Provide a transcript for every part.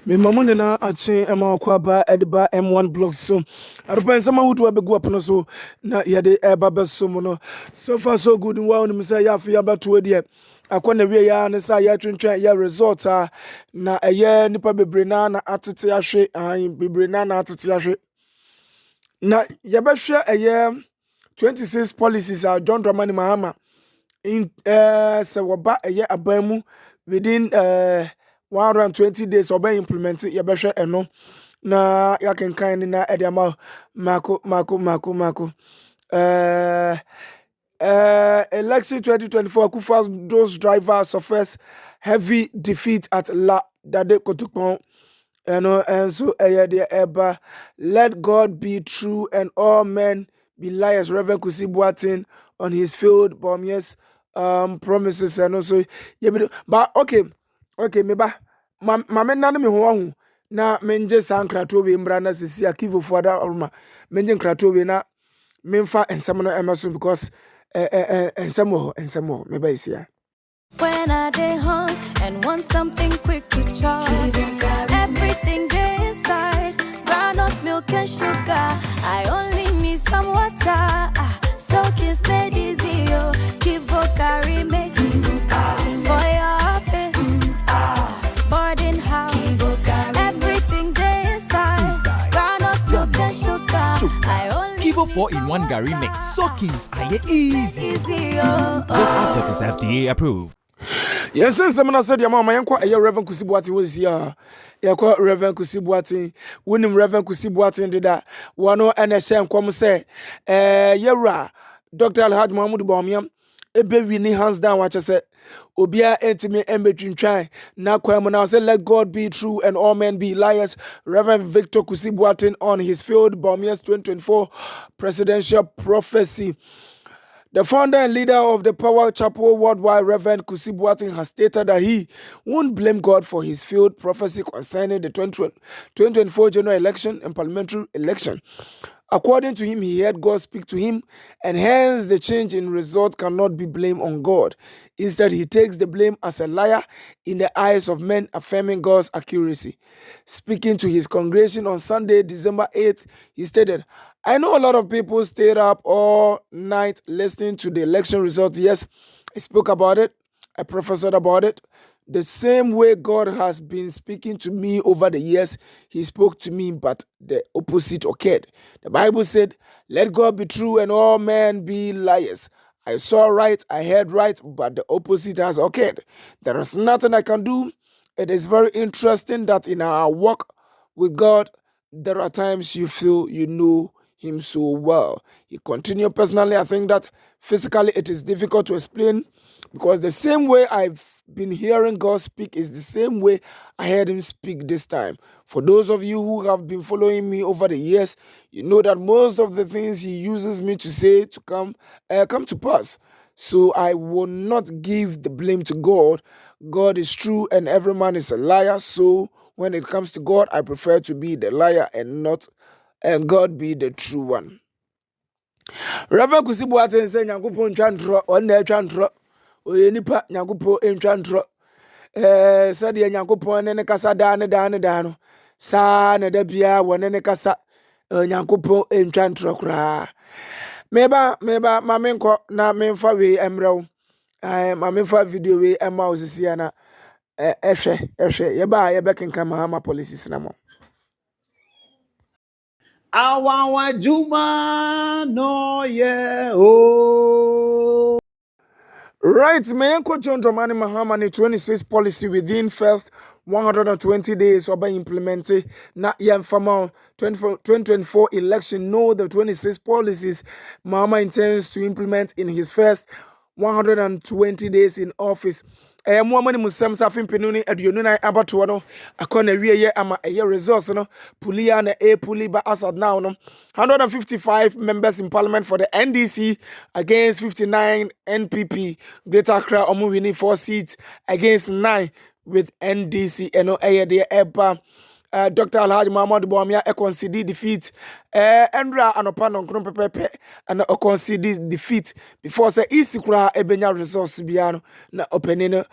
Me mamune na ache ema kwa ba ediba M1 blocks so. Arupa sama hutu wa begu apono so na yade eba beso mo no. So far so good wa oni misa ya fi abatu we akwa na wie ya ne sa ya twentwen ya result na eye nipa bebre na atete ahwe bebre na atete ahwe na yebehwe eye 26 policies are John Dramani Mahama in se woba eye abamu within 120 days oba implement yebehwe eno na yakenkan ni na ediama mako election 2024 Kufuor's those drivers suffers heavy defeat at La Dade Kotukon and so the eba let God be true and all men be liars. Reverend Kusi Boateng on his field yes promises and also yeah but okay me ba ma men na me ho na menje sankrato we mbra na sisi akivo foda orma menje nkrato we na memfa ensem no emaso because ensem me ba isia. When I dey home and want something quick to chop, everything dey inside, groundnut milk and sugar. I only need some water, so kiss made easy, oh. Kivo carry make for your office, boarding house. Everything dey inside, groundnut milk and sugar. I only Kivo 4-in-1 Gary Mix. Soakings are easy. oh. This outfit is FDA approved. Yes, someone said your mama yanko a Reverend Kusi Boateng was here. Yakwa Reverend Kusi Boateng, winning Reverend Kusi Boateng did that. Wano NSM come say, Yera, Dr. Alhaj Mahmoud Bawumia, ebe winning hands down what I said. Obia entime embetwin twan na kwam na say let God be true and all men be liars. Reverend Victor Kusi Boateng on his field Bawumia's 2024 presidential prophecy. The founder and leader of the Power Chapel Worldwide, Reverend Kusi Boateng, has stated that he won't blame God for his failed prophecy concerning the 2024 general election and parliamentary election. According to him, he heard God speak to him, and hence the change in result cannot be blamed on God. Instead, he takes the blame as a liar in the eyes of men, affirming God's accuracy. Speaking to his congregation on Sunday, December 8th, he stated, I know a lot of people stayed up all night listening to the election results. Yes, I spoke about it. I prophesied about it. The same way God has been speaking to me over the years, he spoke to me, but the opposite occurred. The Bible said, let God be true and all men be liars. I saw right, I heard right, but the opposite has occurred. There is nothing I can do. It is very interesting that in our walk with God, there are times you feel you know him so well. He continued, personally, I think that physically it is difficult to explain because the same way I've been hearing God speak is the same way I heard him speak this time. For those of you who have been following me over the years, you know that most of the things he uses me to say to come to pass. So I will not give the blame to God. God is true and every man is a liar. So when it comes to God, I prefer to be the liar and God be the true one. Reverend Kusi Boateng say Nyankopon ntwantro on na twantro oye nipa Nyankopon ntwantro said Nyankopon ne kasa da no sa na da bia wona ne kasa Nyankopon ntwantro kra meba ma menko na memfa we emrew ma memfa video we ema osisia na ehwe yeba yebekenka Mahama policies na mo. Awawa Juma no yeah oh. Right, Mayanko John Dramani Mahama 26 policy within first 120 days by implemented na yamfama 2024 election. No, the 26 policies Mahama intends to implement in his first 120 days in office. Muamani musam safin penuni aduonu na abato no akona wieye ama results no pulia na puli ba asad now no 155 members in parliament for the NDC against 59 NPP. Greater Accra omu winning 4 seats against 9 with NDC eno de eba. Dr. Alhaji Mahmoud Bawumia conceded defeat. Endra anopa nonkron pepepe and conceded defeat before say isikura ebenya resource biano na openino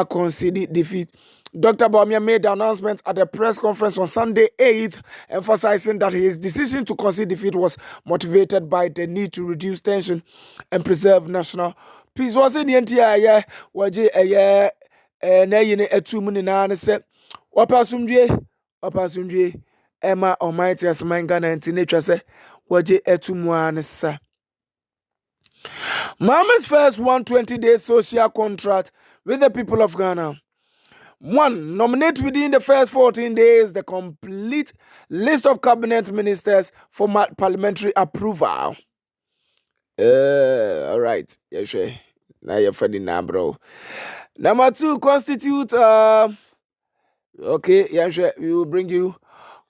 conceded defeat. Dr. Bawumia made the announcement at a press conference on Sunday 8th, emphasizing that his decision to concede defeat was motivated by the need to reduce tension and preserve national peace. Was in the entire waje na yine etum ni na ne se opasundwe Emma Almighty as manga na ntinetwa se waje etum an sa. Mahama's first 120-day social contract with the people of Ghana. 1. Nominate within the first 14 days the complete list of cabinet ministers for parliamentary approval. All right. Yeah, sure. Now you're funny now, bro. Number 2, constitute. Okay, yeah, sure. We will bring you.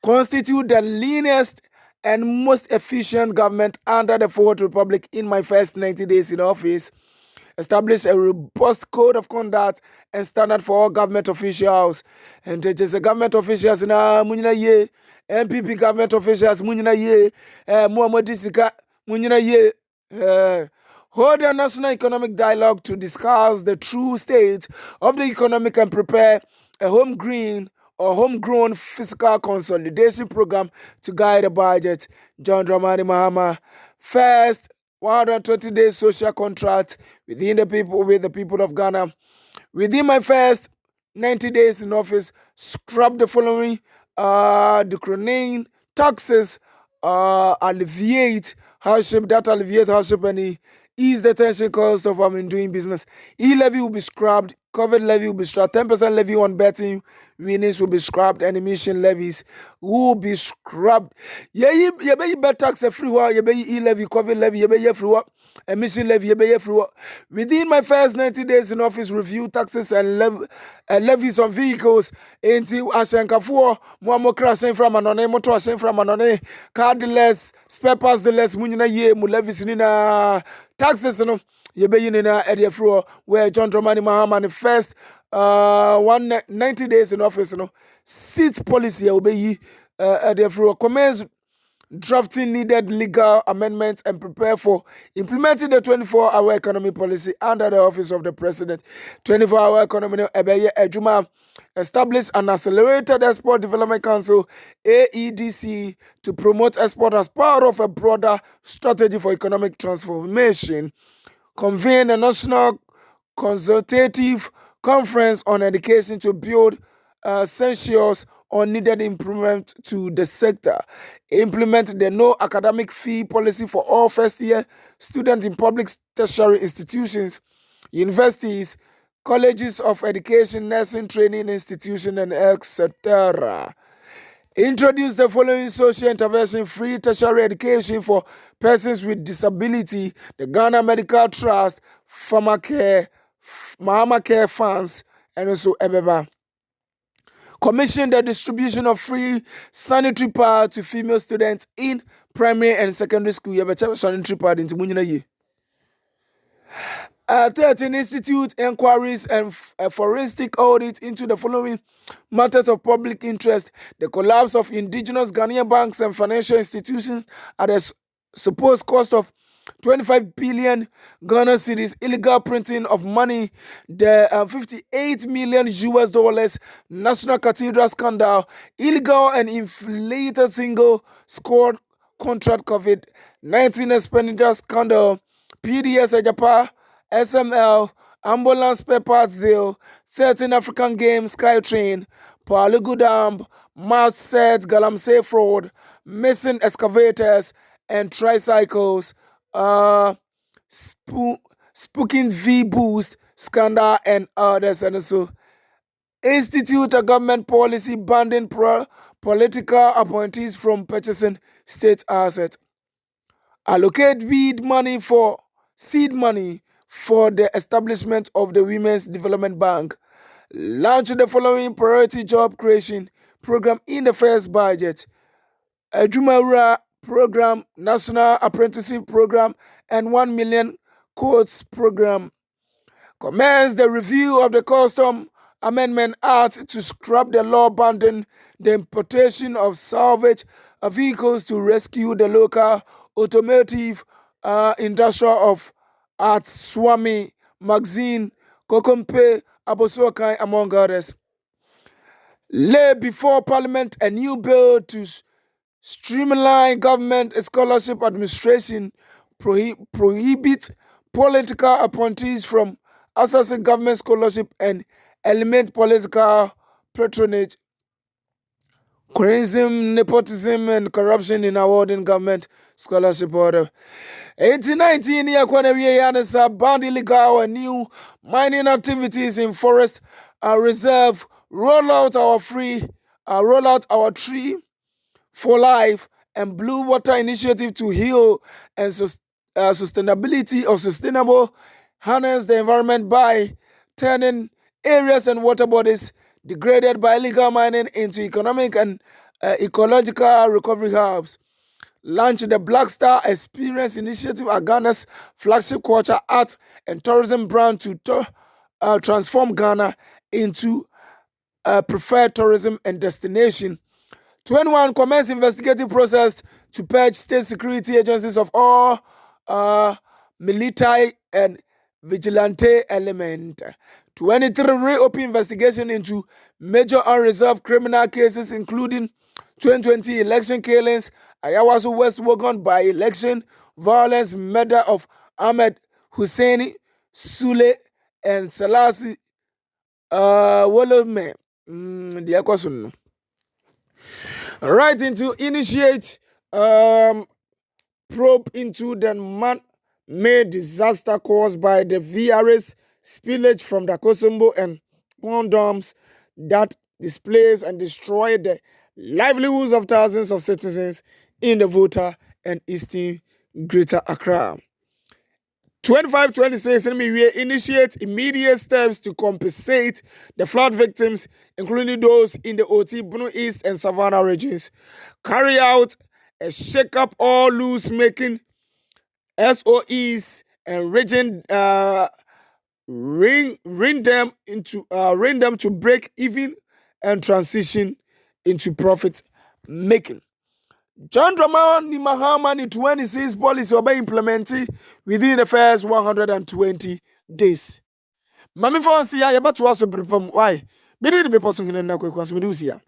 Constitute the leanest and most efficient government under the Fourth Republic in my first 90 days in office. Establish a robust code of conduct and standard for all government officials. And it is a government officials na munyina ye, MPP government officials munyina ye, Muhammad Sika munyina ye. Hold a national economic dialogue to discuss the true state of the economic and prepare a homegrown fiscal consolidation program to guide the budget. John Dramani Mahama. First, 120 days social contract with the people of Ghana. Within my first 90 days in office, scrub the following declining taxes, alleviate hardship and ease the tension cost of doing business. E-levy will be scrubbed, COVID levy will be scrubbed, 10% levy on betting winnings will be scrubbed, and emission levies will be scrubbed. You be tax everywhere, you be e-levy, COVID levy, you be everywhere, emission levy, you be everywhere. Within my first 90 days in office, review taxes and levies on vehicles. Into Ashankafuo, Muamo crashing from anone, motor ashing from anone, cardless, spare parts the less, munina ye, mu levies nina taxes no. You be in area floor where John Dramani Mahama the first 190 days in office, seat policy will be area floor commence drafting needed legal amendments and prepare for implementing the 24-hour economy policy under the office of the president. 24-hour economy ejuma establish an accelerated export development council AEDC to promote export as part of a broader strategy for economic transformation. Convene a national consultative conference on education to build sensors on needed improvement to the sector. Implement the no academic fee policy for all first-year students in public tertiary institutions, universities, colleges of education, nursing training institutions, and etc. Introduce the following social intervention: free tertiary education for persons with disability, the Ghana Medical Trust, Mahama Care Funds, and also Ebeba. Commission the distribution of free sanitary pad to female students in primary and secondary school. You have a sanitary pad into Munyina. 13 institute inquiries and forensic audit into the following matters of public interest: the collapse of indigenous Ghanaian banks and financial institutions at a supposed cost of 25 billion Ghana cedis, illegal printing of money, the 58 million US dollars National Cathedral scandal, illegal and inflated single score contract COVID-19 expenditure scandal, PDS Ajapa, SML, ambulance spare parts deal, 13 African Games Skytrain, Palugu Dam, mass set Galamsey fraud, missing excavators and tricycles, spooking V-boost scandal and others. And so institute a government policy banning political appointees from purchasing state assets. Allocate seed money for the establishment of the Women's Development Bank. Launch the following priority job creation program in the first budget: a Jumaura program, National Apprenticeship program, and 1 million codes program. Commence the review of the Custom Amendment Act to scrap the law banning the importation of salvage vehicles to rescue the local automotive industrial of Art Swami, Magazine, Kokompe, Abosokai, among others. lay before Parliament a new bill to streamline government scholarship administration, prohibit political appointees from accessing government scholarship, and eliminate political patronage, cronyism, nepotism, and corruption in awarding government scholarship order. 1819 year Kwanawia banned illegal and new mining activities in forest reserve, roll out our tree for life and blue water initiative to heal and sustainability or sustainable harness the environment by turning areas and water bodies degraded by illegal mining into economic and ecological recovery hubs. Launched the Black Star Experience Initiative, Ghana's flagship culture, art, and tourism brand to transform Ghana into a preferred tourism and destination. 21 commence investigative process to purge state security agencies of all military and vigilante element. 23 reopen investigation into major unresolved criminal cases, including 2020 election killings, Ayawaso West Wagon by election, violence, murder of Ahmed Husseini, Sule, and Salasi Wolome. The question. Writing to initiate probe into the man-made disaster caused by the VRS spillage from the Kosovo and condoms that displaced and destroyed the livelihoods of thousands of citizens in the Volta and Eastern Greater Accra. 25-26 initiate immediate steps to compensate the flood victims, including those in the Oti, Bunu East, and Savannah regions. Carry out a shake-up all loose-making SOEs and ring them to break even and transition into profit making. John Dramani Mahama ni 26 policy will be implemented within the first 120 days. Mami fancy ya yaba to us prepare why? Bidi be person na kwekwanso me do sia.